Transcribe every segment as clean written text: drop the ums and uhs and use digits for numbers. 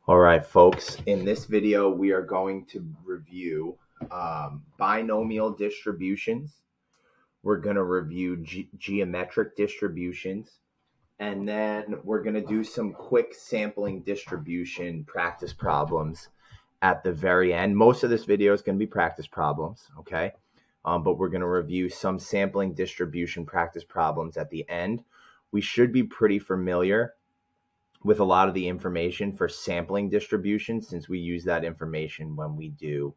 All right, folks, in this video, we are going to review binomial distributions. We're going to review geometric distributions, and then we're going to do some quick sampling distribution practice problems at the very end. Most of this video is going to be practice problems, okay? But we're going to review some sampling distribution practice problems at the end. We should be pretty familiar with a lot of the information for sampling distribution, since we use that information when we do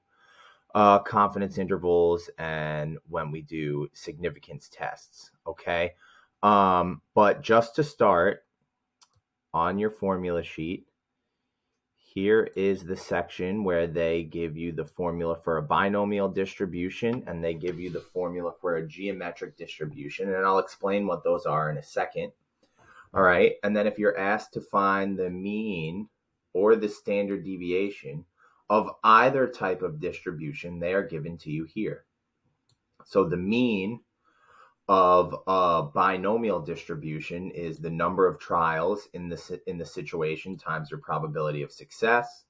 confidence intervals and when we do significance tests, okay? But just to start, on your formula sheet, here is the section where they give you the formula for a binomial distribution and they give you the formula for a geometric distribution, and I'll explain what those are in a second. All right. And then if you're asked to find the mean or the standard deviation of either type of distribution, they are given to you here. So the mean of a binomial distribution is the number of trials in the situation times your probability of success.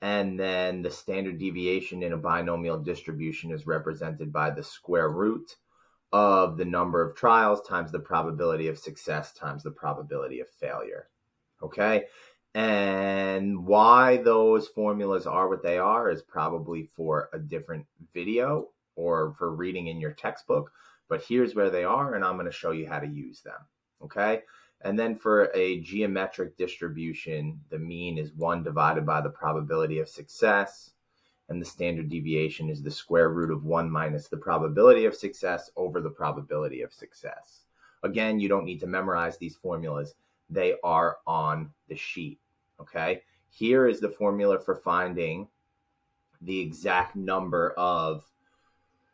And then the standard deviation in a binomial distribution is represented by the square root of the number of trials times the probability of success times the probability of failure. Okay. And why those formulas are what they are is probably for a different video or for reading in your textbook. But here's where they are, and I'm going to show you how to use them. Okay. And then for a geometric distribution, the mean is 1 divided by the probability of success. And the standard deviation is the square root of 1 minus the probability of success over the probability of success. Again, you don't need to memorize these formulas. They are on the sheet, okay? Here is the formula for finding the exact number of,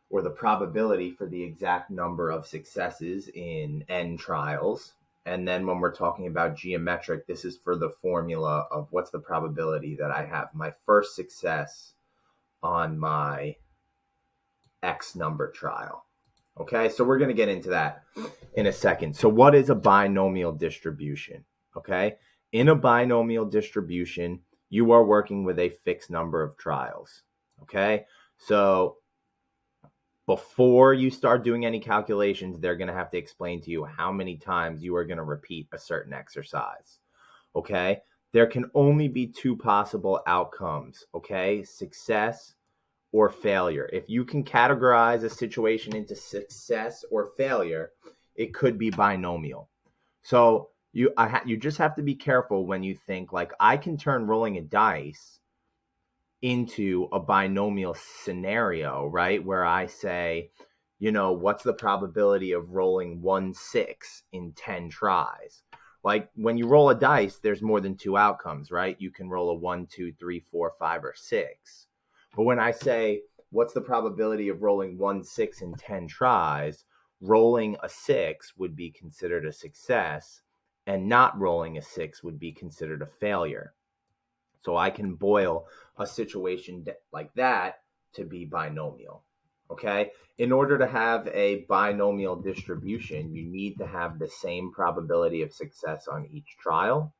or the probability for the exact number of successes in n trials. And then when we're talking about geometric, this is for the formula of what's the probability that I have my first success on my X number trial. Okay, so we're going to get into that in a second. So what is a binomial distribution? Okay, in a binomial distribution, you are working with a fixed number of trials. Okay, so before you start doing any calculations, they're going to have to explain to you how many times you are going to repeat a certain exercise. Okay, there can only be two possible outcomes, okay? Success or failure. If you can categorize a situation into success or failure, it could be binomial. So you just have to be careful when you think, like, I can turn rolling a dice into a binomial scenario, right? Where I say, what's the probability of rolling 1/6 in 10 tries? Like, when you roll a dice, there's more than two outcomes, right? You can roll a 1, 2, 3, 4, 5, or 6. But when I say, what's the probability of rolling 1/6 in 10 tries, rolling a 6 would be considered a success, and not rolling a 6 would be considered a failure. So I can boil a situation like that to be binomial. Okay. In order to have a binomial distribution, you need to have the same probability of success on each trial.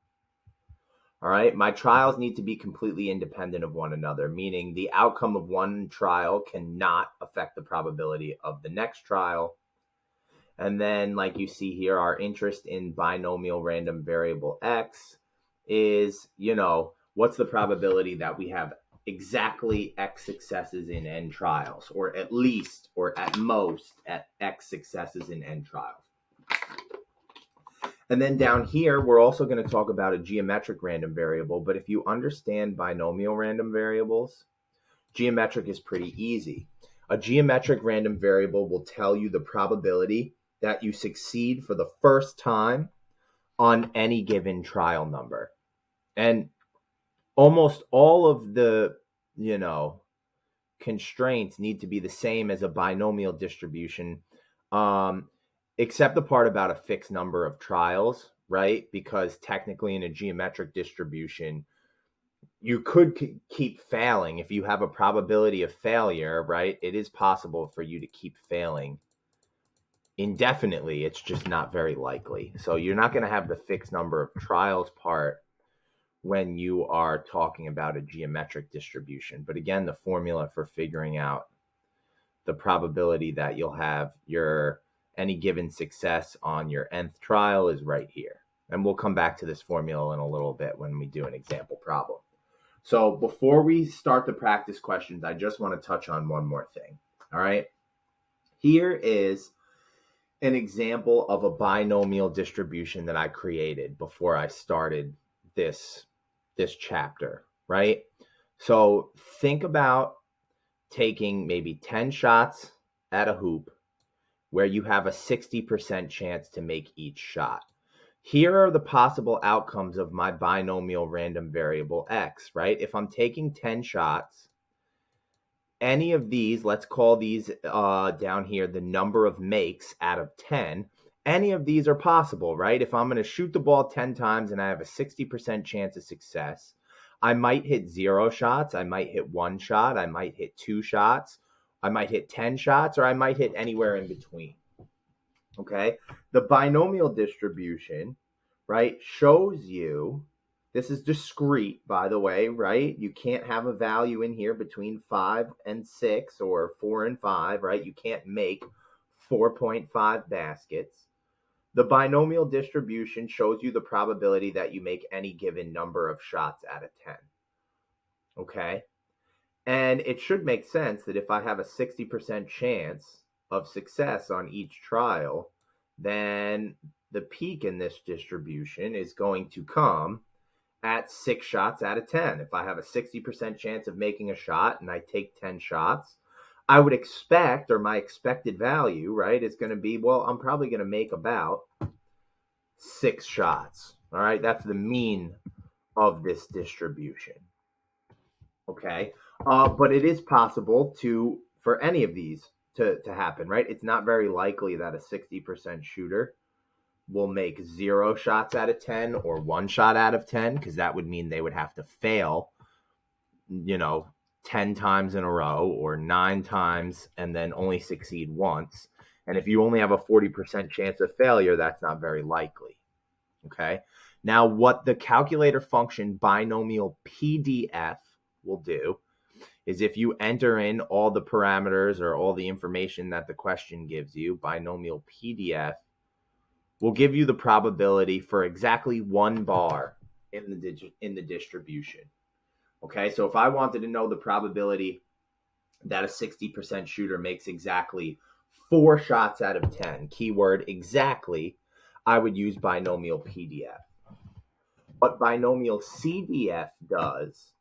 All right. My trials need to be completely independent of one another, meaning the outcome of one trial cannot affect the probability of the next trial. And then, like you see here, our interest in binomial random variable X is, what's the probability that we have exactly X successes in N trials, or at least, or at most, at X successes in N trials. And then down here, we're also going to talk about a geometric random variable. But if you understand binomial random variables, geometric is pretty easy. A geometric random variable will tell you the probability that you succeed for the first time on any given trial number. And almost all of the, constraints need to be the same as a binomial distribution, except the part about a fixed number of trials, right? Because technically in a geometric distribution, you could keep failing. If you have a probability of failure, right, it is possible for you to keep failing indefinitely. It's just not very likely. So you're not going to have the fixed number of trials part when you are talking about a geometric distribution. But again, the formula for figuring out the probability that you'll have your any given success on your nth trial is right here. And we'll come back to this formula in a little bit when we do an example problem. So before we start the practice questions, I just want to touch on one more thing. All right. Here is an example of a binomial distribution that I created before I started this chapter, right? So think about taking maybe 10 shots at a hoop where you have a 60% chance to make each shot. Here are the possible outcomes of my binomial random variable x, right? If I'm taking 10 shots, any of these, let's call these down here the number of makes out of 10. Any of these are possible, right? If I'm going to shoot the ball 10 times and I have a 60% chance of success, I might hit 0 shots, I might hit 1 shot, I might hit 2 shots, I might hit 10 shots, or I might hit anywhere in between. Okay? The binomial distribution, right, shows you, this is discrete, by the way, right? You can't have a value in here between 5 and 6 or 4 and 5, right? You can't make 4.5 baskets. The binomial distribution shows you the probability that you make any given number of shots out of 10. Okay? And it should make sense that if I have a 60% chance of success on each trial, then the peak in this distribution is going to come at 6 shots out of 10. If I have a 60% chance of making a shot and I take 10 shots, I would expect, or my expected value, right, is going to be, well, I'm probably going to make about 6 shots. All right, that's the mean of this distribution. Okay, but it is possible for any of these to happen, right? It's not very likely that a 60% shooter will make 0 shots out of 10 or 1 shot out of 10, because that would mean they would have to fail, 10 times in a row or 9 times and then only succeed once. And if you only have a 40% chance of failure, that's not very likely. Okay. Now, what the calculator function binomial PDF will do is if you enter in all the parameters or all the information that the question gives you, binomial PDF will give you the probability for exactly 1 bar in the distribution. Okay, so if I wanted to know the probability that a 60% shooter makes exactly 4 shots out of 10, keyword exactly, I would use binomial PDF. What binomial CDF does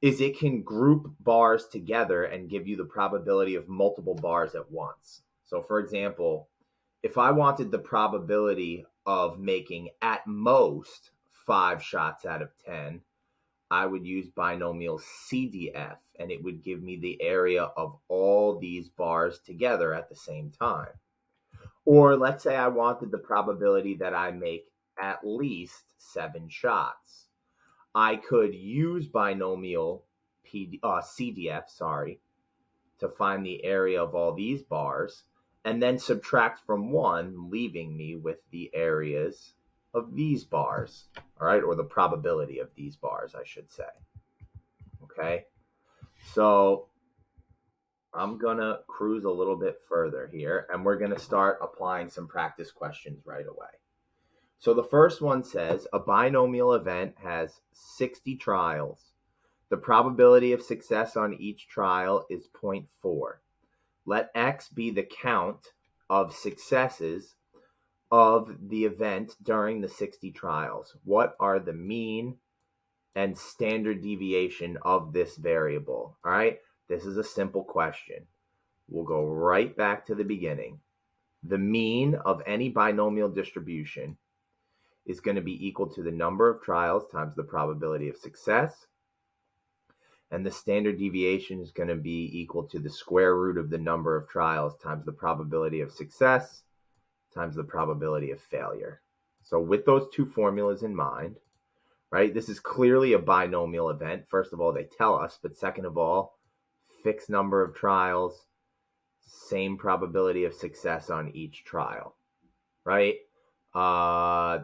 is it can group bars together and give you the probability of multiple bars at once. So for example, if I wanted the probability of making at most 5 shots out of 10, I would use binomial CDF, and it would give me the area of all these bars together at the same time. Or let's say I wanted the probability that I make at least 7 shots. I could use binomial CDF, to find the area of all these bars, and then subtract from 1, leaving me with the areas of these bars, all right, or the probability of these bars, I should say. Okay, so I'm gonna cruise a little bit further here, and we're gonna start applying some practice questions right away. So the first one says a binomial event has 60 trials. The probability of success on each trial is 0.4. Let X be the count of successes of the event during the 60 trials. What are the mean and standard deviation of this variable? All right, this is a simple question. We'll go right back to the beginning. The mean of any binomial distribution is going to be equal to the number of trials times the probability of success. And the standard deviation is going to be equal to the square root of the number of trials times the probability of success times the probability of failure. So with those two formulas in mind, right, this is clearly a binomial event. First of all, they tell us, but second of all, fixed number of trials, same probability of success on each trial, right?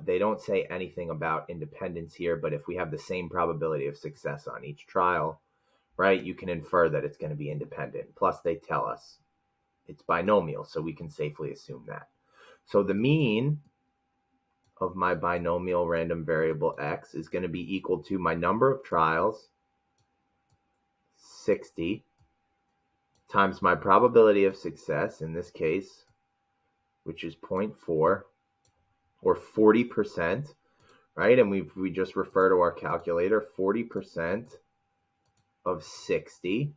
They don't say anything about independence here, but if we have the same probability of success on each trial, right, you can infer that it's going to be independent. Plus, they tell us it's binomial, so we can safely assume that. So the mean of my binomial random variable x is going to be equal to my number of trials, 60, times my probability of success, in this case, which is 0.4, or 40%, right? And we just refer to our calculator. 40% of 60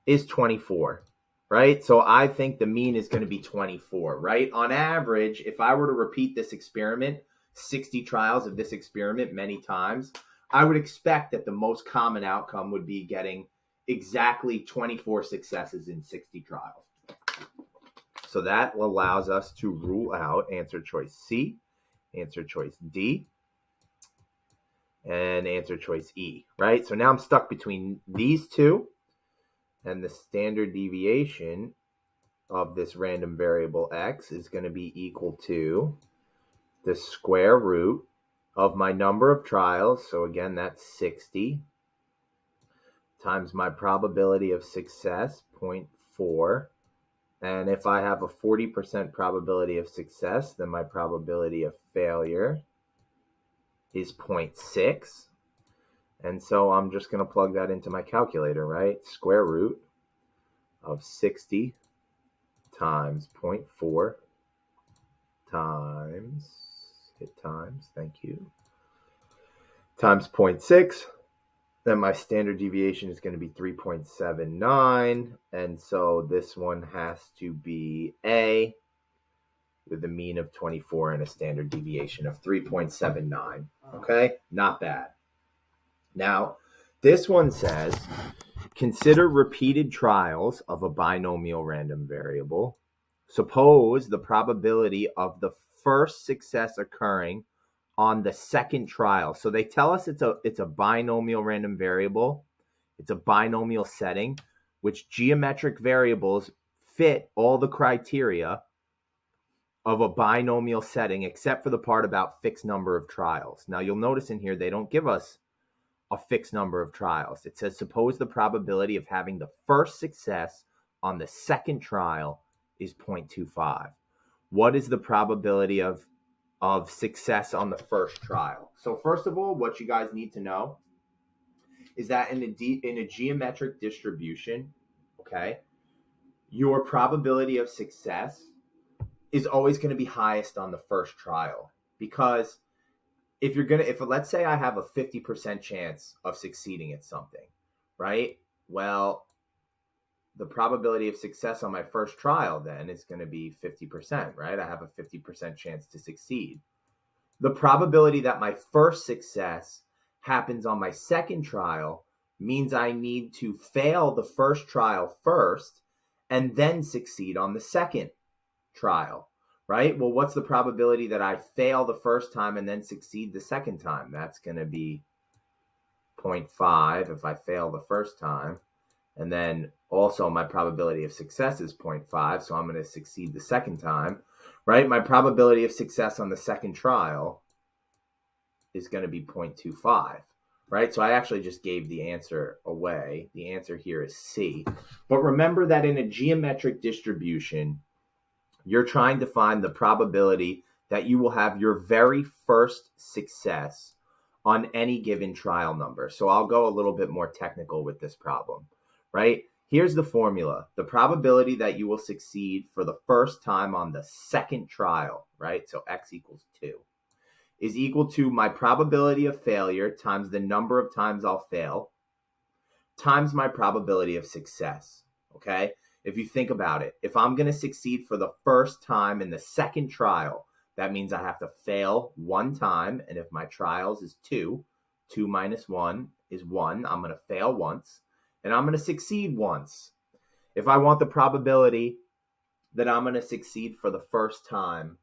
is 24, right? So I think the mean is going to be 24, right? On average, if I were to repeat this experiment, 60 trials of this experiment many times, I would expect that the most common outcome would be getting exactly 24 successes in 60 trials. So that allows us to rule out answer choice C, answer choice D, and answer choice E, right? So now I'm stuck between these two, and the standard deviation of this random variable x is going to be equal to the square root of my number of trials. So again, that's 60 times my probability of success, 0.4. And if I have a 40% probability of success, then my probability of failure is 0.6. And so I'm just going to plug that into my calculator, right? Square root of 60 times 0.4 thank you, times 0.6. Then my standard deviation is going to be 3.79. And so this one has to be A, with a mean of 24 and a standard deviation of 3.79. Okay, not bad. Now, this one says, consider repeated trials of a binomial random variable. Suppose the probability of the first success occurring on the second trial. So they tell us it's a binomial random variable. It's a binomial setting, which geometric variables fit all the criteria of a binomial setting, except for the part about fixed number of trials. Now, you'll notice in here, they don't give us a fixed number of trials. It says, suppose the probability of having the first success on the second trial is 0.25. What is the probability of success on the first trial? So first of all, what you guys need to know is that in a geometric distribution, okay, your probability of success is always going to be highest on the first trial, because if let's say I have a 50% chance of succeeding at something, right? Well, the probability of success on my first trial then is going to be 50%, right? I have a 50% chance to succeed. The probability that my first success happens on my second trial means I need to fail the first trial first and then succeed on the second trial. Right? Well, what's the probability that I fail the first time and then succeed the second time? That's going to be 0.5 if I fail the first time. And then also my probability of success is 0.5, so I'm going to succeed the second time. Right? My probability of success on the second trial is going to be 0.25. Right? So I actually just gave the answer away. The answer here is C. But remember that in a geometric distribution, you're trying to find the probability that you will have your very first success on any given trial number. So I'll go a little bit more technical with this problem, right? Here's the formula. The probability that you will succeed for the first time on the second trial, right? So x equals 2, is equal to my probability of failure times the number of times I'll fail times my probability of success, okay? If you think about it, if I'm going to succeed for the first time in the second trial, that means I have to fail one time. And if my trials is 2 minus 1 is 1. I'm going to fail once, and I'm going to succeed once. If I want the probability that I'm going to succeed for the first time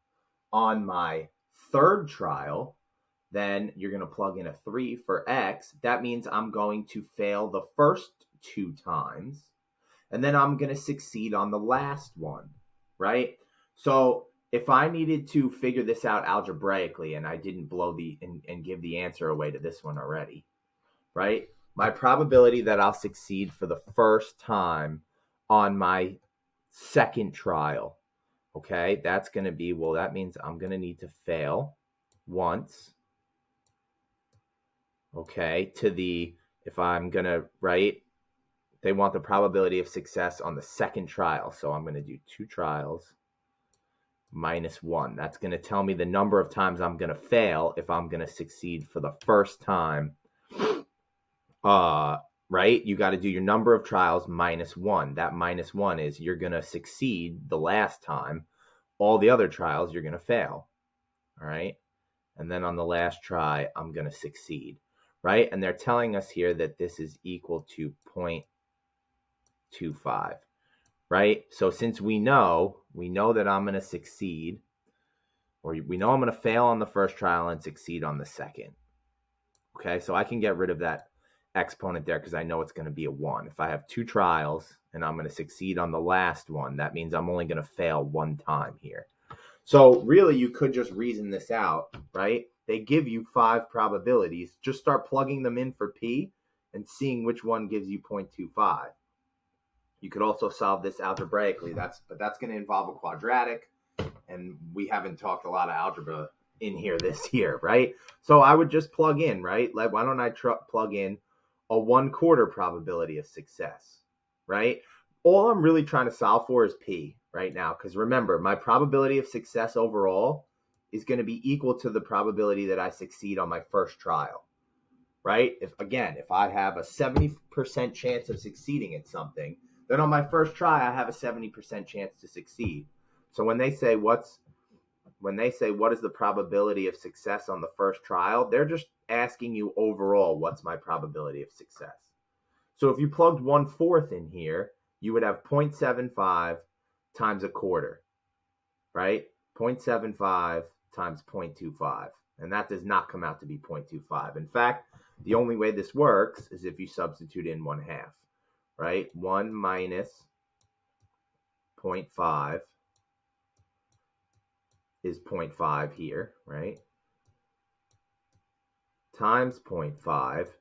on my third trial, then you're going to plug in a 3 for x. That means I'm going to fail the first 2 times, and then I'm going to succeed on the last one, right? So if I needed to figure this out algebraically and I didn't blow and give the answer away to this one already, right? My probability that I'll succeed for the first time on my second trial, okay, that's going to be, well, that means I'm going to need to fail once, okay, if I'm going to, right, they want the probability of success on the second trial. So I'm going to do 2 trials minus 1. That's going to tell me the number of times I'm going to fail if I'm going to succeed for the first time. Right? You got to do your number of trials minus 1. That minus 1 is you're going to succeed the last time. All the other trials, you're going to fail. All right? And then on the last try, I'm going to succeed. Right? And they're telling us here that this is equal to 0.25. Right? So since we know that I'm going to succeed, or we know I'm going to fail on the first trial and succeed on the second. Okay? So I can get rid of that exponent there because I know it's going to be a 1. If I have 2 trials and I'm going to succeed on the last one, that means I'm only going to fail 1 time here. So really, you could just reason this out, right? They give you 5 probabilities. Just start plugging them in for P and seeing which one gives you 0.25. You could also solve this algebraically. But that's going to involve a quadratic, and we haven't talked a lot of algebra in here this year, right? So I would just plug in, right? Like, why don't I plug in a 1/4 probability of success, right? All I'm really trying to solve for is P right now, because remember, my probability of success overall is going to be equal to the probability that I succeed on my first trial, right? If I have a 70% chance of succeeding at something, then on my first try, I have a 70% chance to succeed. So when they say what is the probability of success on the first trial, they're just asking you overall, what's my probability of success? So if you plugged 1/4 in here, you would have 0.75 times 1/4, right? 0.75 times 0.25. And that does not come out to be 0.25. In fact, the only way this works is if you substitute in 1/2, right? 1 minus 0.5 is 0.5 here, right? Times 0.5,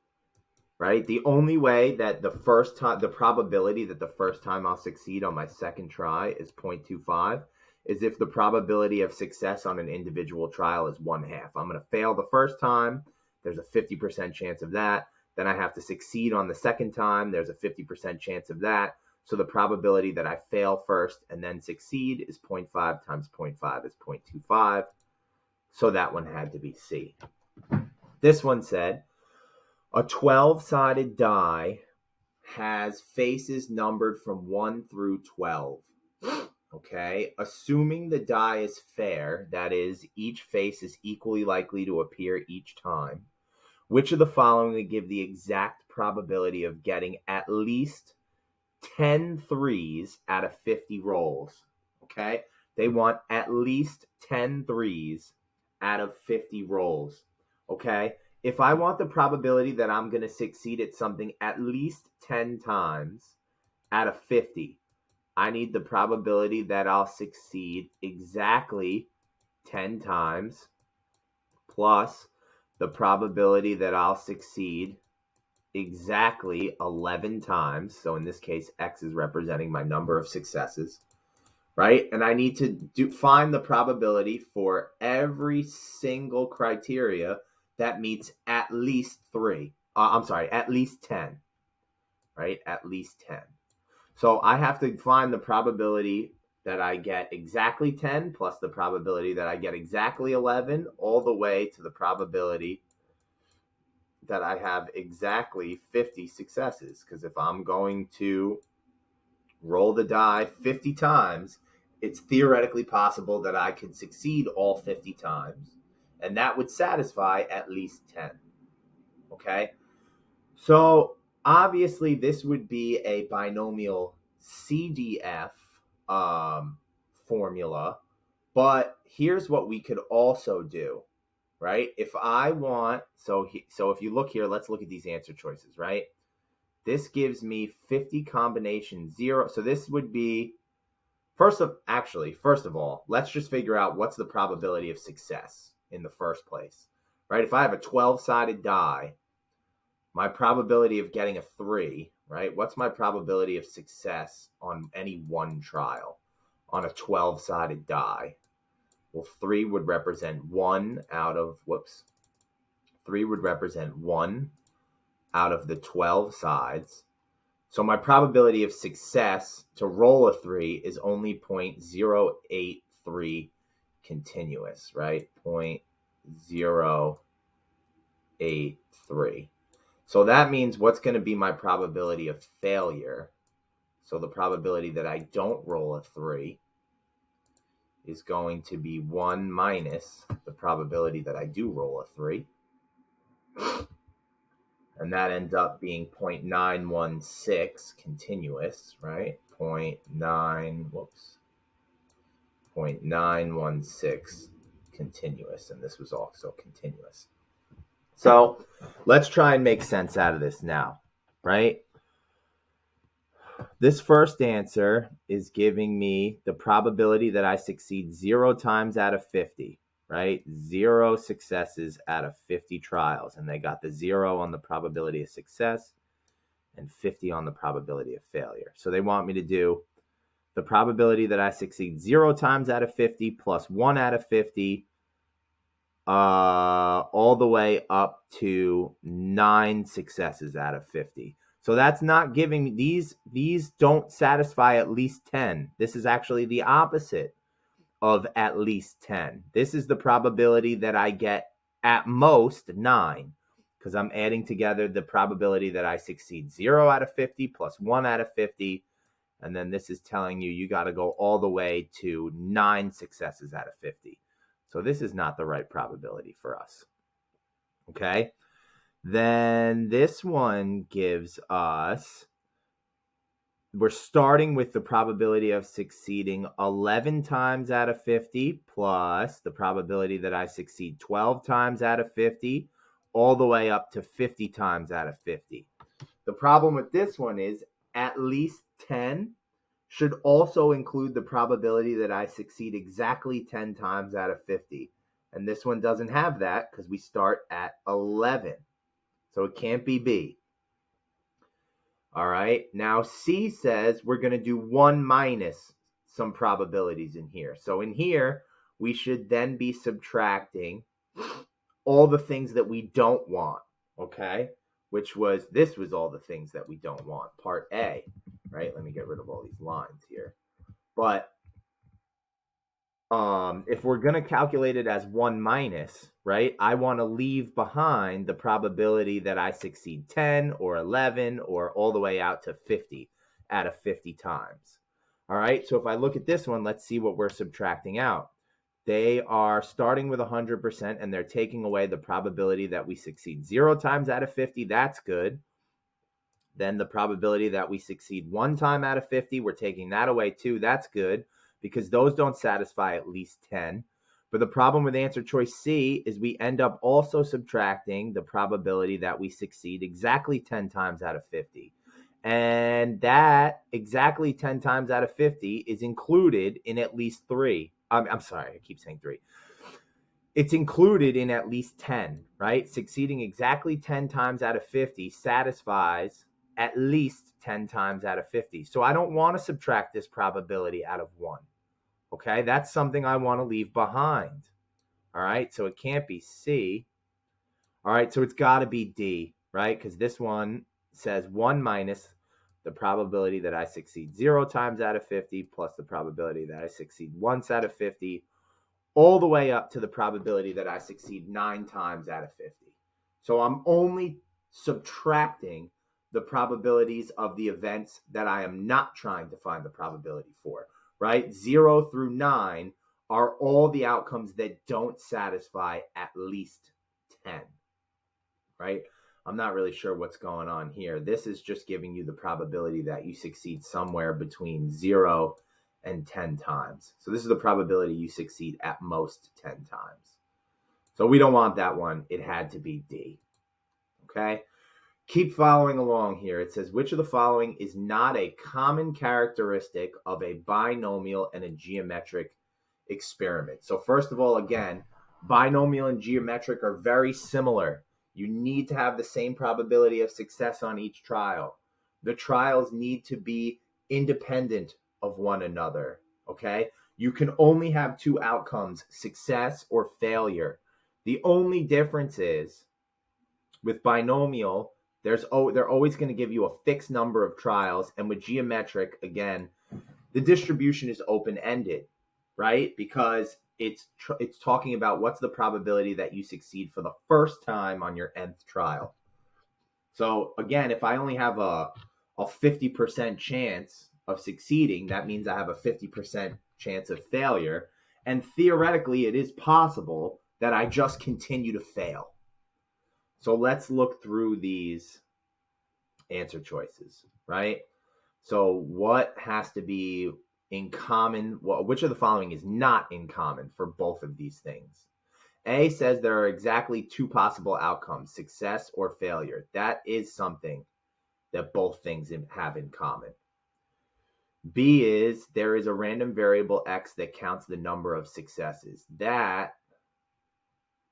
right? The only way that the probability that the first time I'll succeed on my second try is 0.25 is if the probability of success on an individual trial is 1/2. I'm going to fail the first time. There's a 50% chance of that. Then I have to succeed on the second time. There's a 50% chance of that. So the probability that I fail first and then succeed is 0.5 times 0.5 is 0.25. So that one had to be C. This one said, a 12-sided die has faces numbered from 1 through 12. Okay, assuming the die is fair, that is, each face is equally likely to appear each time, which of the following would give the exact probability of getting at least 10 threes out of 50 rolls? Okay, they want at least 10 threes out of 50 rolls. Okay, if I want the probability that I'm going to succeed at something at least 10 times out of 50, I need the probability that I'll succeed exactly 10 times plus the probability that I'll succeed exactly 11 times. So in this case, X is representing my number of successes, right? And I need to find the probability for every single criteria that meets at least 3. At least 10, right? At least 10. So I have to find the probability that I get exactly 10 plus the probability that I get exactly 11 all the way to the probability that I have exactly 50 successes. Because if I'm going to roll the die 50 times, it's theoretically possible that I could succeed all 50 times. And that would satisfy at least 10. Okay? So obviously this would be a binomial CDF formula, but here's what we could also do, right? If I want, so if you look here, let's look at these answer choices, right? This gives me 50 combinations, 0. So this would be First of all, let's just figure out what's the probability of success in the first place, right? If I have a 12-sided die, my probability of getting a 3, right? What's my probability of success on any one trial on a 12-sided die? Well, 3 would represent 1 out of, 3 would represent 1 out of the 12 sides. So my probability of success to roll a 3 is only 0.083 continuous, right? 0.083. So that means what's going to be my probability of failure? So the probability that I don't roll a 3 is going to be 1 minus the probability that I do roll a 3. And that ends up being 0.916 continuous, right? 0.916 continuous. And this was also continuous. So let's try and make sense out of this now, right? This first answer is giving me the probability that I succeed 0 times out of 50, right? 0 successes out of 50 trials. And they got the 0 on the probability of success and 50 on the probability of failure. So they want me to do the probability that I succeed 0 times out of 50 plus 1 out of 50, all the way up to 9 successes out of 50. So that's not giving me, these don't satisfy at least 10. This is actually the opposite of at least 10. This is the probability that I get at most 9, because I'm adding together the probability that I succeed 0 out of 50 plus 1 out of 50. And then this is telling you got to go all the way to 9 successes out of 50. So this is not the right probability for us. Okay. Then this one gives us, we're starting with the probability of succeeding 11 times out of 50 plus the probability that I succeed 12 times out of 50, all the way up to 50 times out of 50. The problem with this one is at least 10 should also include the probability that I succeed exactly 10 times out of 50. And this one doesn't have that because we start at 11. So it can't be B. All right. Now C says we're going to do 1 minus some probabilities in here. So in here, we should then be subtracting all the things that we don't want. Okay. This was all the things that we don't want. Part A, right? Let me get rid of all these lines here. But if we're going to calculate it as 1 minus, right, I want to leave behind the probability that I succeed 10 or 11 or all the way out to 50 out of 50 times. All right, so if I look at this one, let's see what we're subtracting out. They are starting with 100% and they're taking away the probability that we succeed 0 times out of 50. That's good. Then the probability that we succeed 1 time out of 50, we're taking that away too. That's good, because those don't satisfy at least 10. But the problem with answer choice C is we end up also subtracting the probability that we succeed exactly 10 times out of 50. And that exactly 10 times out of 50 is included in at least 3. I'm sorry, I keep saying 3. It's included in at least 10, right? Succeeding exactly 10 times out of 50 satisfies at least 10 times out of 50. So I don't want to subtract this probability out of 1. Okay, that's something I want to leave behind. All right, so it can't be C. All right, so it's got to be D, right? Because this one says 1 minus the probability that I succeed 0 times out of 50 plus the probability that I succeed once out of 50, all the way up to the probability that I succeed 9 times out of 50. So I'm only subtracting the probabilities of the events that I am not trying to find the probability for, right? 0 through 9 are all the outcomes that don't satisfy at least 10, right? I'm not really sure what's going on here. This is just giving you the probability that you succeed somewhere between 0 and 10 times. So this is the probability you succeed at most 10 times. So we don't want that one. It had to be D. Okay. Keep following along here. It says, which of the following is not a common characteristic of a binomial and a geometric experiment? So first of all, again, binomial and geometric are very similar. You need to have the same probability of success on each trial. The trials need to be independent of one another, okay? You can only have two outcomes, success or failure. The only difference is with binomial, they're always going to give you a fixed number of trials, and with geometric, again, the distribution is open-ended, right? Because it's talking about what's the probability that you succeed for the first time on your nth trial. So again, if I only have a 50% chance of succeeding, that means I have a 50% chance of failure, and theoretically it is possible that I just continue to fail. So let's look through these answer choices, right? So what has to be in common? Well, which of the following is not in common for both of these things? A says there are exactly two possible outcomes, success or failure. That is something that both things have in common. B is there is a random variable x that counts the number of successes. That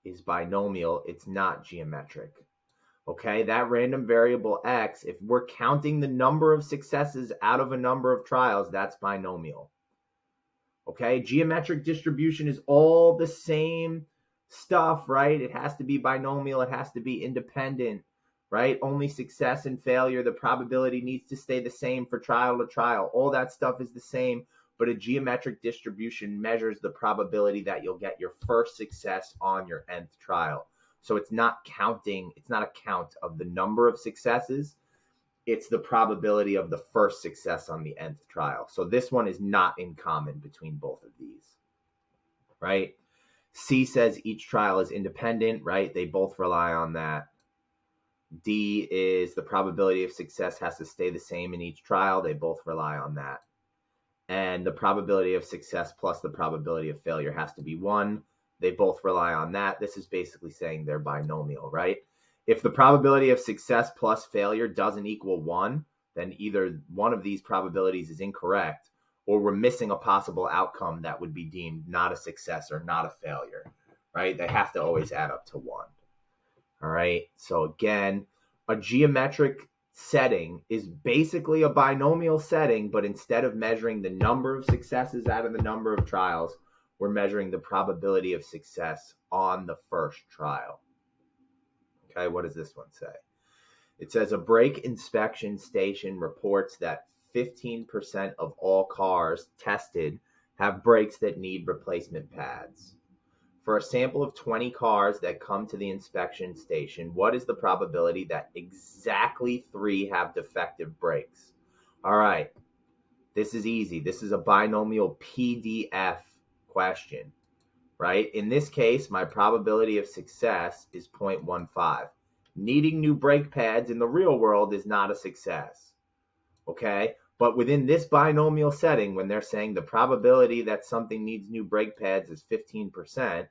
is binomial. It's not geometric. Okay, that random variable x, if we're counting the number of successes out of a number of trials, that's binomial. Okay, geometric distribution is all the same stuff, right? It has to be binomial, it has to be independent, right? Only success and failure, the probability needs to stay the same for trial to trial. All that stuff is the same, but a geometric distribution measures the probability that you'll get your first success on your nth trial. So it's not counting, it's not a count of the number of successes. It's the probability of the first success on the nth trial. So this one is not in common between both of these, right? C says each trial is independent, right? They both rely on that. D is the probability of success has to stay the same in each trial. They both rely on that. And the probability of success plus the probability of failure has to be 1. They both rely on that. This is basically saying they're binomial, right? If the probability of success plus failure doesn't equal 1, then either one of these probabilities is incorrect, or we're missing a possible outcome that would be deemed not a success or not a failure, right? They have to always add up to 1. All right. So again, a geometric setting is basically a binomial setting, but instead of measuring the number of successes out of the number of trials, we're measuring the probability of success on the first trial. Okay, what does this one say? It says a brake inspection station reports that 15% of all cars tested have brakes that need replacement pads. For a sample of 20 cars that come to the inspection station, what is the probability that exactly 3 have defective brakes? All right, this is easy. This is a binomial PDF question, right? In this case, my probability of success is 0.15. Needing new brake pads in the real world is not a success, okay? But within this binomial setting, when they're saying the probability that something needs new brake pads is 15%,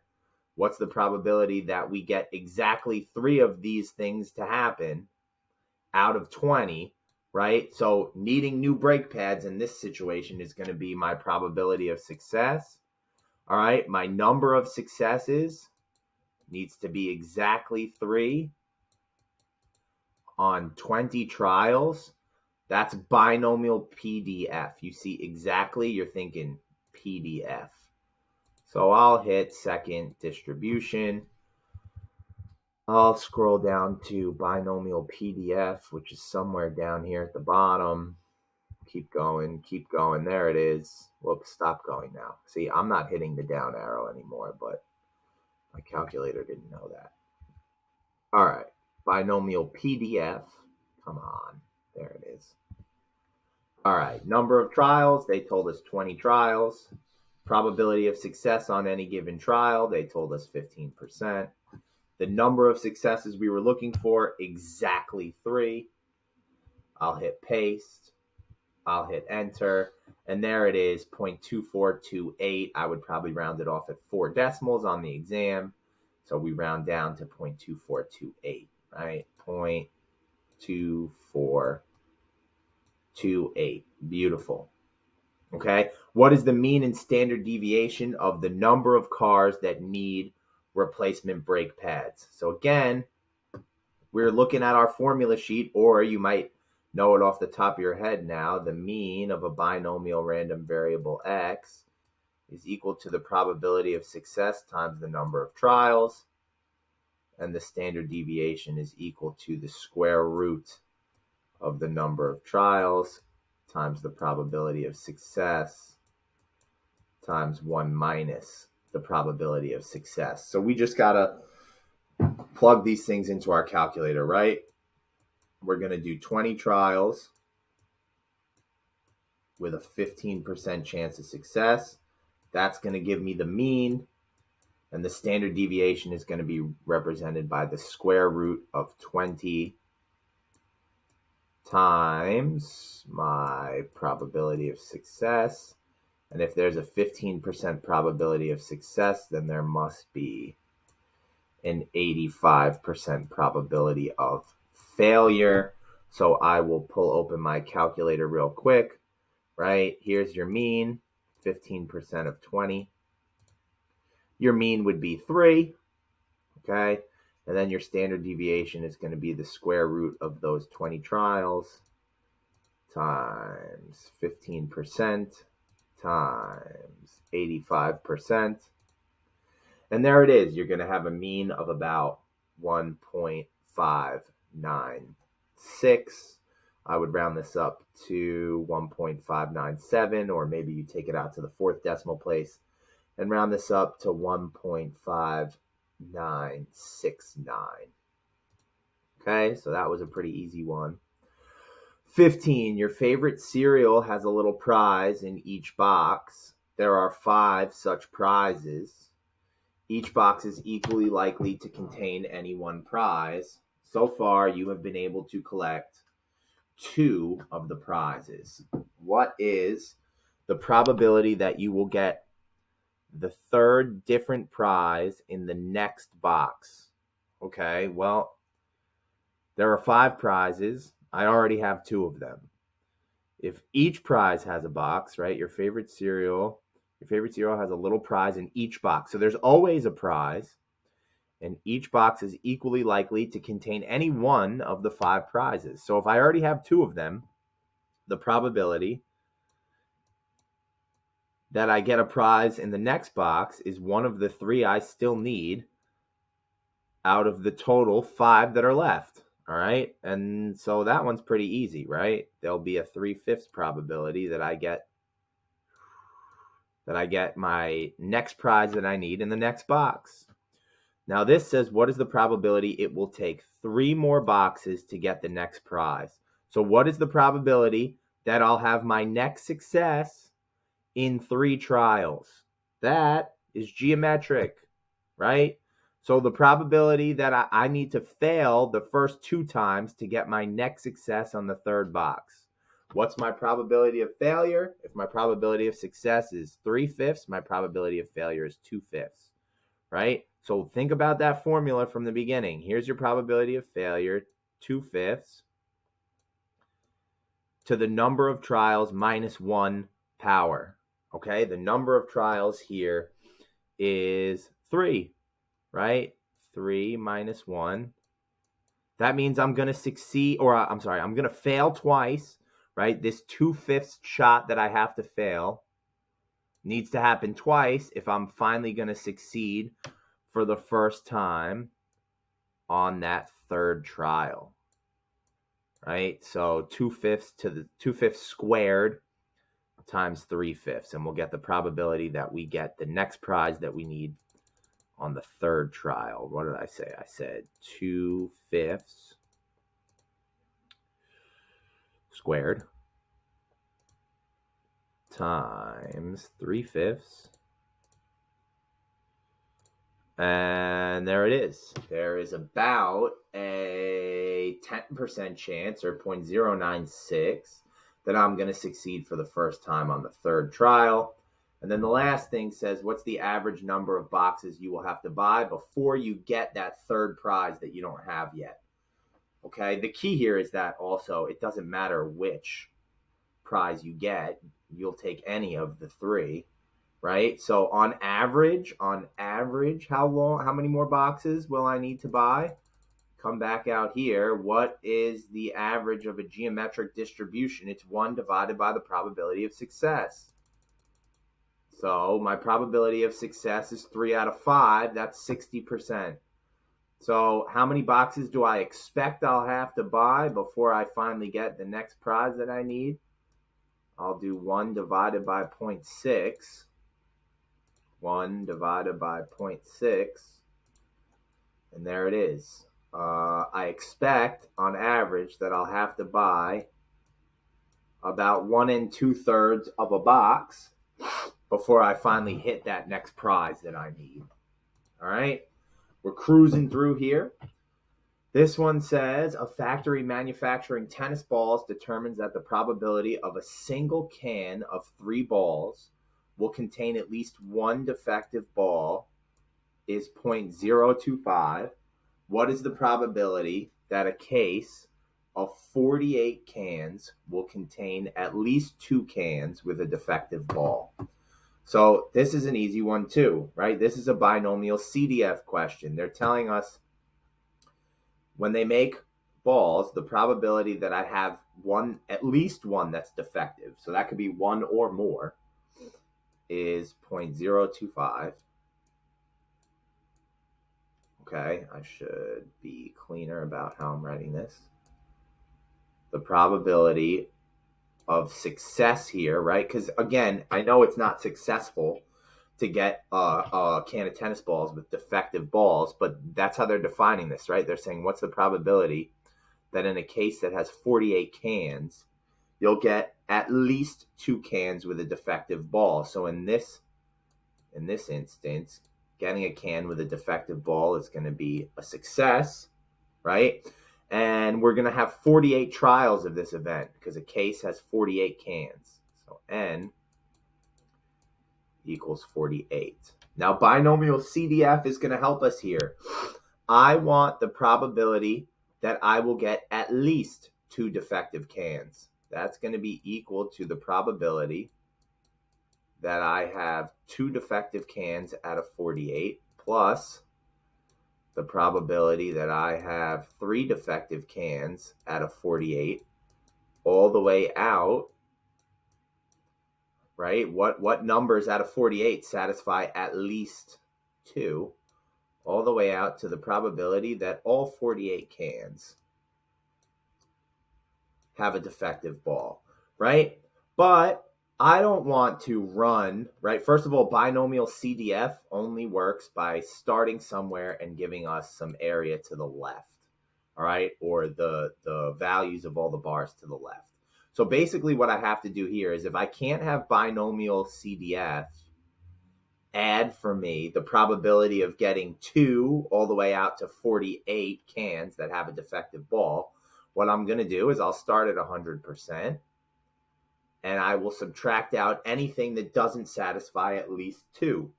what's the probability that we get exactly 3 of these things to happen out of 20, right? So needing new brake pads in this situation is going to be my probability of success. All right, my number of successes needs to be exactly 3 on 20 trials. That's binomial PDF. You see exactly, you're thinking PDF. So I'll hit second distribution. I'll scroll down to binomial PDF, which is somewhere down here at the bottom. Keep going, keep going. There it is. Whoops, stop going now. See, I'm not hitting the down arrow anymore, but my calculator didn't know that. All right, binomial PDF. Come on, there it is. All right, number of trials. They told us 20 trials. Probability of success on any given trial. They told us 15%. The number of successes we were looking for, exactly 3. I'll hit paste. I'll hit enter. And there it is, 0.2428. I would probably round it off at 4 decimals on the exam. So we round down to 0.2428, right? 2, 4, 2, 8. Beautiful. Okay. What is the mean and standard deviation of the number of cars that need replacement brake pads? So again, we're looking at our formula sheet, or you might know it off the top of your head now. The mean of a binomial random variable x is equal to the probability of success times the number of trials, and the standard deviation is equal to the square root of the number of trials times the probability of success times 1 minus the probability of success. So we just got to plug these things into our calculator, right? We're going to do 20 trials with a 15% chance of success. That's going to give me the mean, and the standard deviation is going to be represented by the square root of 20 times my probability of success. And if there's a 15% probability of success, then there must be an 85% probability of failure. So I will pull open my calculator real quick, right? Here's your mean, 15% of 20. Your mean would be 3, okay? And then your standard deviation is going to be the square root of those 20 trials times 15% times 85%. And there it is. You're going to have a mean of about 1.596. I would round this up to 1.597, or maybe you take it out to the fourth decimal place and round this up to 1.5969. Okay, so that was a pretty easy one. 15, your favorite cereal has a little prize in each box. There are 5 such prizes. Each box is equally likely to contain any one prize. So far, you have been able to collect 2 of the prizes. What is the probability that you will get the third different prize in the next box? Okay, well, there are 5 prizes. I already have 2 of them. If each prize has a box, right, your favorite cereal has a little prize in each box. So there's always a prize, and each box is equally likely to contain any one of the 5 prizes. So if I already have 2 of them, the probability that I get a prize in the next box is one of the 3 I still need out of the total 5 that are left. All right. And so that one's pretty easy, right? There'll be a 3/5 probability that I get my next prize that I need in the next box. Now this says, what is the probability it will take 3 more boxes to get the next prize? So what is the probability that I'll have my next success in 3 trials? That is geometric, right? So the probability that I need to fail the first 2 times to get my next success on the third box. What's my probability of failure? If my probability of success is 3/5, my probability of failure is 2/5, right? So think about that formula from the beginning. Here's your probability of failure, 2/5 to the number of trials minus 1 power. Okay, the number of trials here is 3, right? 3 minus 1. That means I'm going to succeed, or I'm going to fail twice, right? This 2/5 shot that I have to fail needs to happen twice if I'm finally going to succeed for the first time on that third trial, right? So 2/5 to the 2/5 squared times 3/5, and we'll get the probability that we get the next prize that we need on the third trial. What did I say? I said 2/5 squared times 3/5. And there it is. There is about a 10% chance, or 0.096, that I'm going to succeed for the first time on the third trial. And then the last thing says, what's the average number of boxes you will have to buy before you get that third prize that you don't have yet? Okay, the key here is that also it doesn't matter which prize you get, you'll take any of the three, right? So on average, how many more boxes will I need to buy? Come back out here. What is the average of a geometric distribution? It's 1 divided by the probability of success. So my probability of success is 3 out of 5. That's 60%. So how many boxes do I expect I'll have to buy before I finally get the next prize that I need? I'll do 1 divided by 0.6. 1 divided by 0.6. And there it is. I expect, on average, that I'll have to buy about 1 2/3 of a box before I finally hit that next prize that I need. All right? We're cruising through here. This one says a factory manufacturing tennis balls determines that the probability of a single can of 3 balls will contain at least one defective ball is 0.025. What is the probability that a case of 48 cans will contain at least 2 cans with a defective ball? So this is an easy one too, right? This is a binomial CDF question. They're telling us when they make balls, the probability that I have at least one that's defective, so that could be one or more, is 0.025. Okay, I should be cleaner about how I'm writing this. The probability of success here, right? Because again, I know it's not successful to get a can of tennis balls with defective balls, but that's how they're defining this, right? They're saying what's the probability that in a case that has 48 cans, you'll get at least 2 cans with a defective ball. So in this instance, getting a can with a defective ball is going to be a success, right? And we're going to have 48 trials of this event because a case has 48 cans. So N equals 48. Now, binomial CDF is going to help us here. I want the probability that I will get at least 2 defective cans. That's going to be equal to the probability that I have 2 defective cans out of 48 plus the probability that I have 3 defective cans out of 48 all the way out, right? What numbers out of 48 satisfy at least 2, all the way out to the probability that all 48 cans have a defective ball, right? But I don't want to run, right? First of all, binomial CDF only works by starting somewhere and giving us some area to the left, all right? Or the values of all the bars to the left. So basically what I have to do here is if I can't have binomial CDF add for me the probability of getting 2 all the way out to 48 cans that have a defective ball, what I'm going to do is I'll start at 100%. And I will subtract out anything that doesn't satisfy at least 2.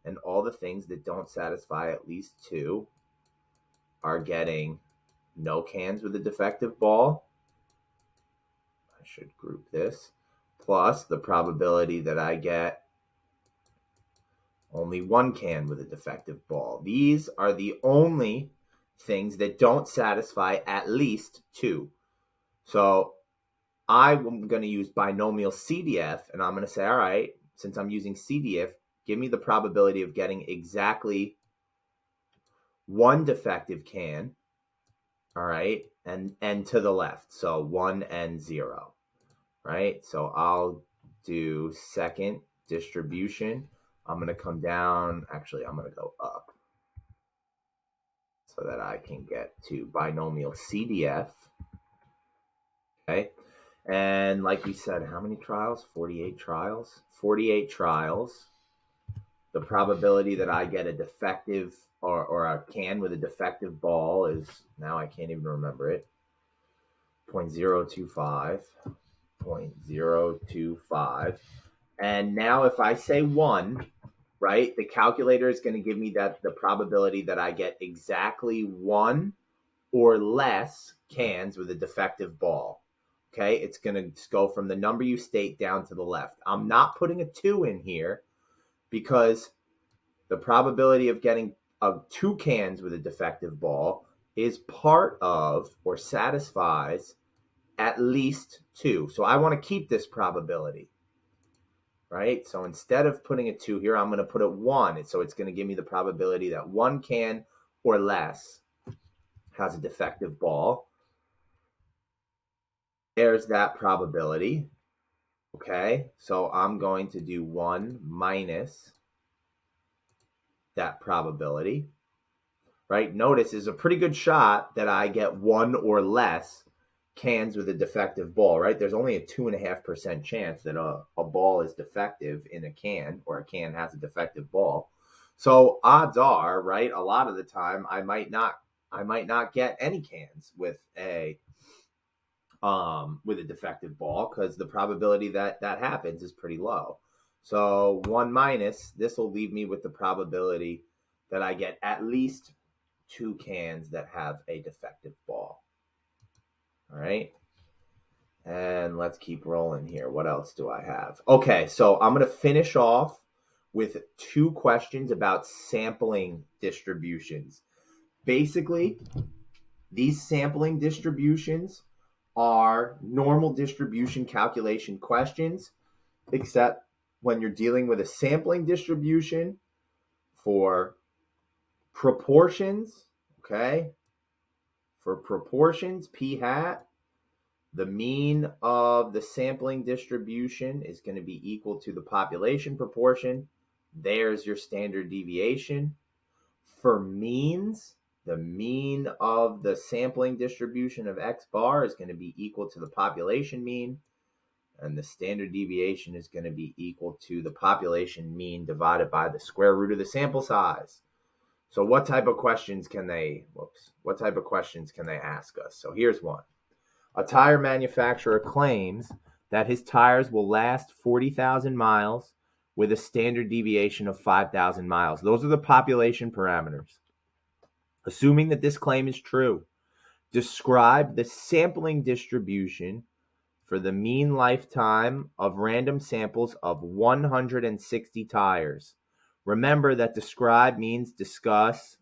And all the things that don't satisfy at least 2 are getting no cans with a defective ball. I should group this. Plus the probability that I get only 1 can with a defective ball. These are the only things that don't satisfy at least 2. So I'm going to use binomial CDF, and I'm going to say, all right, since I'm using CDF, give me the probability of getting exactly 1 defective can, all right, and to the left, so 1 and 0, right? So I'll do second distribution. I'm going to come down. Actually, I'm going to go up so that I can get to binomial CDF, okay? And like we said, how many trials? 48 trials. 48 trials. The probability that I get a defective or a can with a defective ball is, now I can't even remember it, 0.025. 0.025. And now if I say 1, right, the calculator is going to give me that the probability that I get exactly 1 or less cans with a defective ball. Okay, it's going to go from the number you state down to the left. I'm not putting a 2 in here because the probability of getting 2 cans with a defective ball is part of or satisfies at least 2. So I want to keep this probability, right? So instead of putting a 2 here, I'm going to put a 1. So it's going to give me the probability that 1 can or less has a defective ball. There's that probability. Okay, so I'm going to do 1 minus that probability, right? Notice there's a pretty good shot that I get 1 or less cans with a defective ball, right? There's only a 2.5% chance that a ball is defective in a can, or a can has a defective ball. So odds are, right, a lot of the time I might not get any cans with a defective ball, because the probability that happens is pretty low. So 1 minus, this will leave me with the probability that I get at least 2 cans that have a defective ball. All right. And let's keep rolling here. What else do I have? Okay, so I'm going to finish off with 2 questions about sampling distributions. Basically, these sampling distributions are normal distribution calculation questions, except when you're dealing with a sampling distribution for proportions, okay? For proportions, p hat, the mean of the sampling distribution is going to be equal to the population proportion. There's your standard deviation. For means, the mean of the sampling distribution of X bar is going to be equal to the population mean, and the standard deviation is going to be equal to the population mean divided by the square root of the sample size. So what type of questions can they ask us? So here's one. A tire manufacturer claims that his tires will last 40,000 miles with a standard deviation of 5,000 miles. Those are the population parameters. Assuming that this claim is true, describe the sampling distribution for the mean lifetime of random samples of 160 tires. Remember that describe means discuss,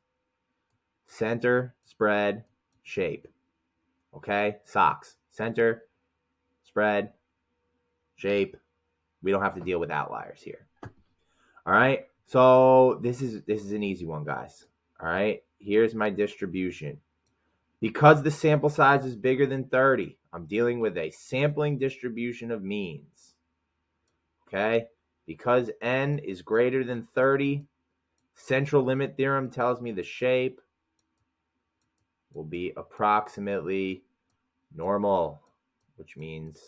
center, spread, shape. Okay? Socks. Center, spread, shape. We don't have to deal with outliers here. All right? So this is an easy one, guys. All right? Here's my distribution. Because the sample size is bigger than 30, I'm dealing with a sampling distribution of means. Okay? Because n is greater than 30, central limit theorem tells me the shape will be approximately normal, which means,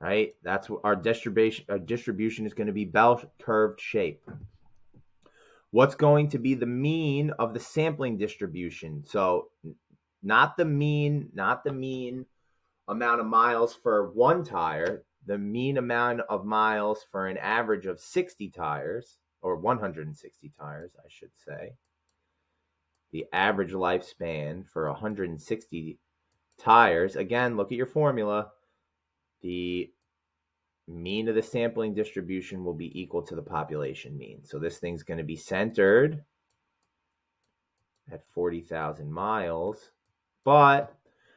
right, that's what our distribution is going to be bell curved shape. What's going to be the mean of the sampling distribution? So not the mean amount of miles for one tire, the mean amount of miles for an average of 60 tires, or 160 tires, I should say. The average lifespan for 160 tires. Again, look at your formula. The mean of the sampling distribution will be equal to the population mean. So this thing's going to be centered at 40,000 miles, but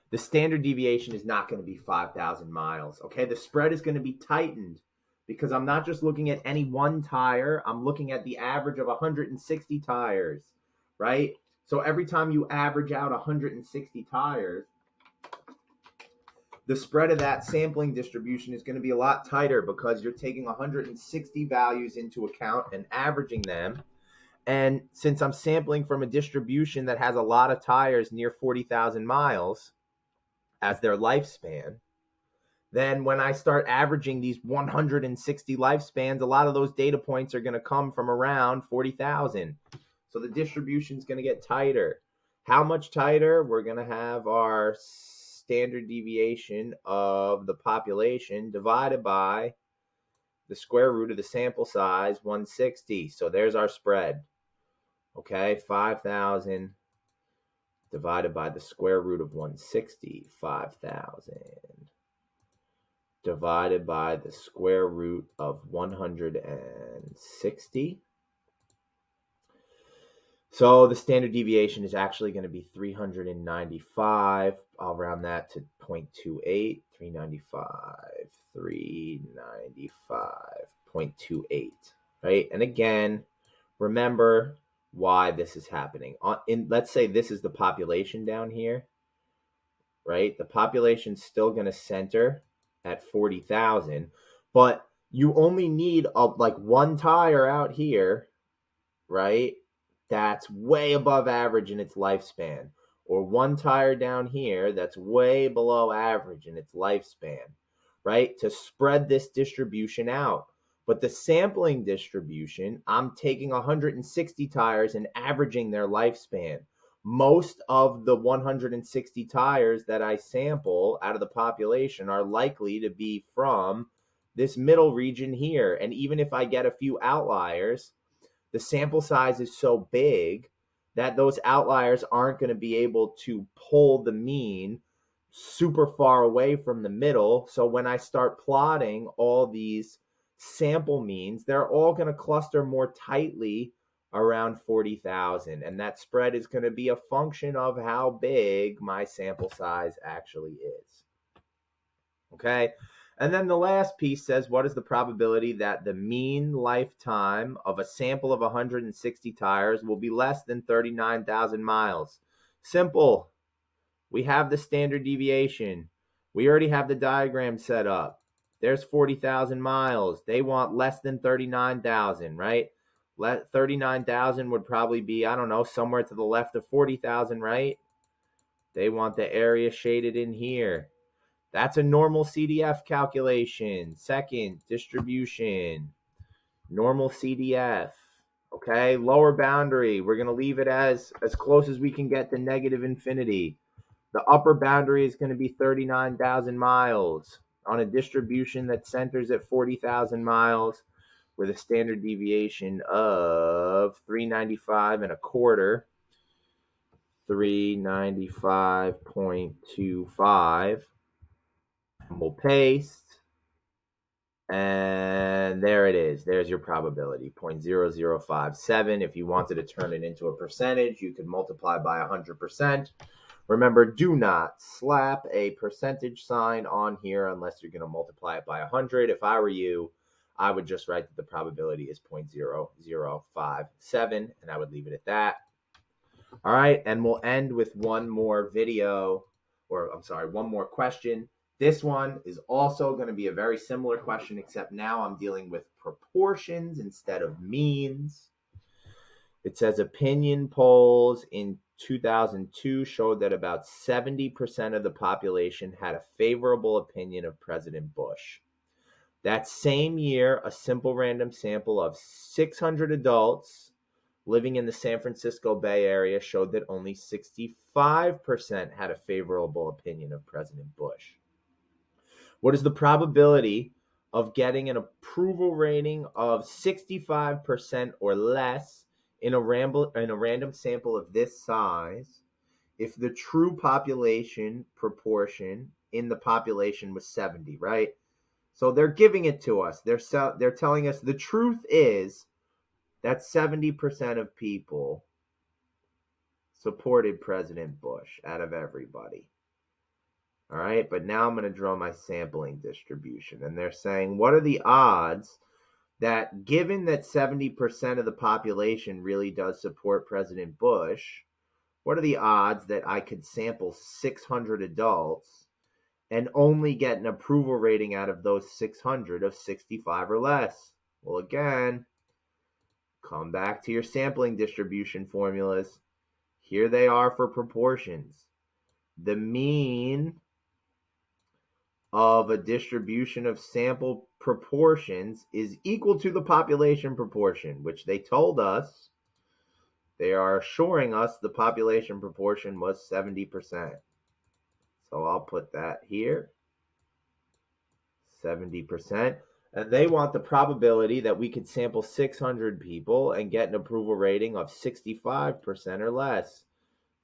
the standard deviation is not going to be 5,000 miles. Okay, the spread is going to be tightened because I'm not just looking at any one tire. I'm looking at the average of 160 tires, right? So every time you average out 160 tires, the spread of that sampling distribution is going to be a lot tighter because you're taking 160 values into account and averaging them. And since I'm sampling from a distribution that has a lot of tires near 40,000 miles as their lifespan, then when I start averaging these 160 lifespans, a lot of those data points are going to come from around 40,000. So the distribution is going to get tighter. How much tighter? We're going to have our standard deviation of the population divided by the square root of the sample size, 160. So there's our spread. Okay, 5,000 divided by the square root of 160, 5,000, divided by the square root of 160. So the standard deviation is actually going to be 395. I'll round that to 0.28. 395.28, right? And again, remember why this is happening. Let's say this is the population down here, right? The population's still going to center at 40,000, but you only need like one tire out here, right? That's way above average in its lifespan, or one tire down here that's way below average in its lifespan, right? To spread this distribution out. But the sampling distribution, I'm taking 160 tires and averaging their lifespan. Most of the 160 tires that I sample out of the population are likely to be from this middle region here. And even if I get a few outliers, the sample size is so big that those outliers aren't going to be able to pull the mean super far away from the middle. So when I start plotting all these sample means, they're all going to cluster more tightly around 40,000. And that spread is going to be a function of how big my sample size actually is. Okay. And then the last piece says, what is the probability that the mean lifetime of a sample of 160 tires will be less than 39,000 miles? Simple. We have the standard deviation. We already have the diagram set up. There's 40,000 miles. They want less than 39,000, right? 39,000 would probably be, I don't know, somewhere to the left of 40,000, right? They want the area shaded in here. That's a normal CDF calculation. Second, distribution. Normal CDF. Okay, lower boundary. We're going to leave it as close as we can get to negative infinity. The upper boundary is going to be 39,000 miles on a distribution that centers at 40,000 miles with a standard deviation of 395 and a quarter. 395.25. We'll paste, and there it is. There's your probability, 0.0057. If you wanted to turn it into a percentage, you could multiply by 100%. Remember, do not slap a percentage sign on here unless you're going to multiply it by 100. If I were you, I would just write that the probability is 0.0057, and I would leave it at that. All right, and we'll end with one more question. This one is also going to be a very similar question, except now I'm dealing with proportions instead of means. It says opinion polls in 2002 showed that about 70% of the population had a favorable opinion of President Bush. That same year, a simple random sample of 600 adults living in the San Francisco Bay Area showed that only 65% had a favorable opinion of President Bush. What is the probability of getting an approval rating of 65% or less in a random sample of this size if the true population proportion in the population was 70, right? So they're giving it to us. They're telling us the truth is that 70% of people supported President Bush out of everybody. All right, but now I'm going to draw my sampling distribution. And they're saying, what are the odds that given that 70% of the population really does support President Bush, what are the odds that I could sample 600 adults and only get an approval rating out of those 600 of 65 or less? Well, again, come back to your sampling distribution formulas. Here they are for proportions. The mean of a distribution of sample proportions is equal to the population proportion, which they told us, they are assuring us the population proportion was 70%. So I'll put that here, 70%. And they want the probability that we could sample 600 people and get an approval rating of 65% or less.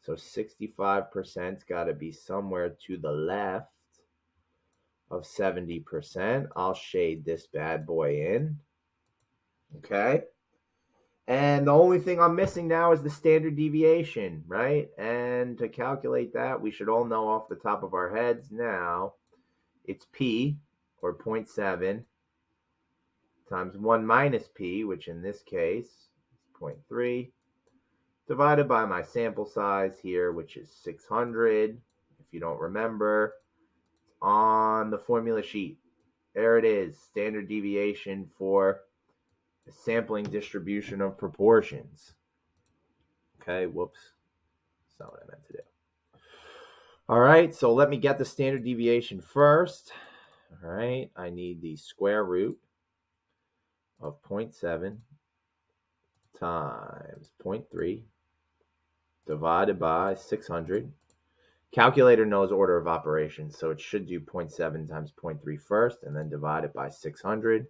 So 65%'s got to be somewhere to the left of 70%. I'll shade this bad boy in. Okay. And the only thing I'm missing now is the standard deviation, right? And to calculate that, we should all know off the top of our heads now, it's P, or 0.7, times 1 minus P, which in this case is 0.3, divided by my sample size here, which is 600. If you don't remember, on the formula sheet, there it is, standard deviation for the sampling distribution of proportions. Okay, whoops. That's not what I meant to do. All right, so let me get the standard deviation first. All right, I need the square root of 0.7 times 0.3 divided by 600. Calculator knows order of operations, so it should do 0.7 times 0.3 first and then divide it by 600.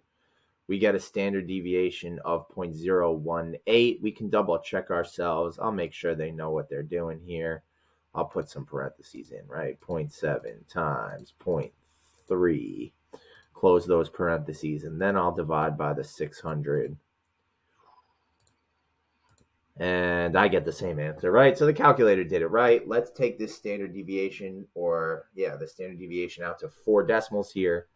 We get a standard deviation of 0.018. We can double check ourselves. I'll make sure they know what they're doing here. I'll put some parentheses in, right? 0.7 times 0.3. Close those parentheses, and then I'll divide by the 600. And I get the same answer, right? So the calculator did it right. Let's take this standard deviation, the standard deviation out to 4 decimals here.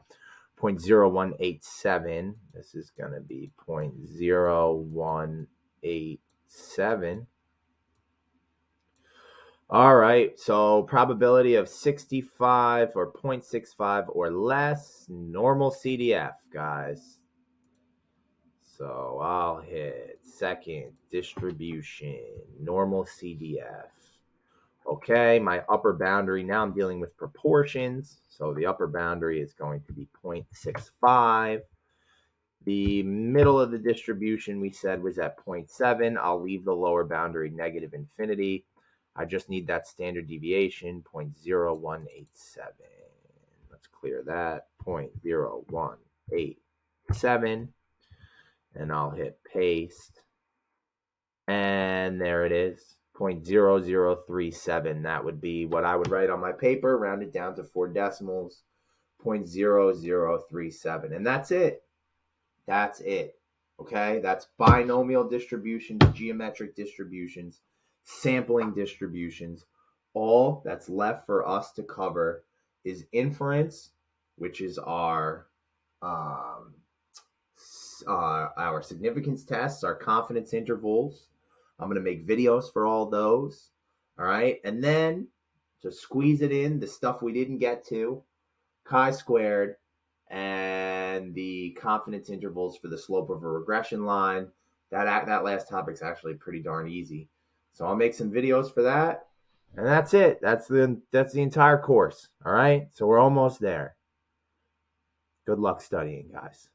0.0187. This is going to be 0.0187. All right, so probability of 65 or 0.65 or less, normal CDF, guys. So I'll hit second distribution, normal CDF. Okay, my upper boundary, now I'm dealing with proportions. So the upper boundary is going to be 0.65. The middle of the distribution we said was at 0.7. I'll leave the lower boundary negative infinity. I just need that standard deviation, 0.0187. Let's clear that, 0.0187. And I'll hit paste. And there it is, 0.0037. That would be what I would write on my paper, rounded down to 4 decimals, 0.0037. And that's it. That's it. Okay, that's binomial distributions, geometric distributions, sampling distributions. All that's left for us to cover is inference, which is our significance tests, our confidence intervals. I'm going to make videos for all those. All right, and then to squeeze it in, the stuff we didn't get to, chi-squared, and the confidence intervals for the slope of a regression line. That last topic's actually pretty darn easy. So I'll make some videos for that. And that's it. That's the entire course. All right. So we're almost there. Good luck studying, guys.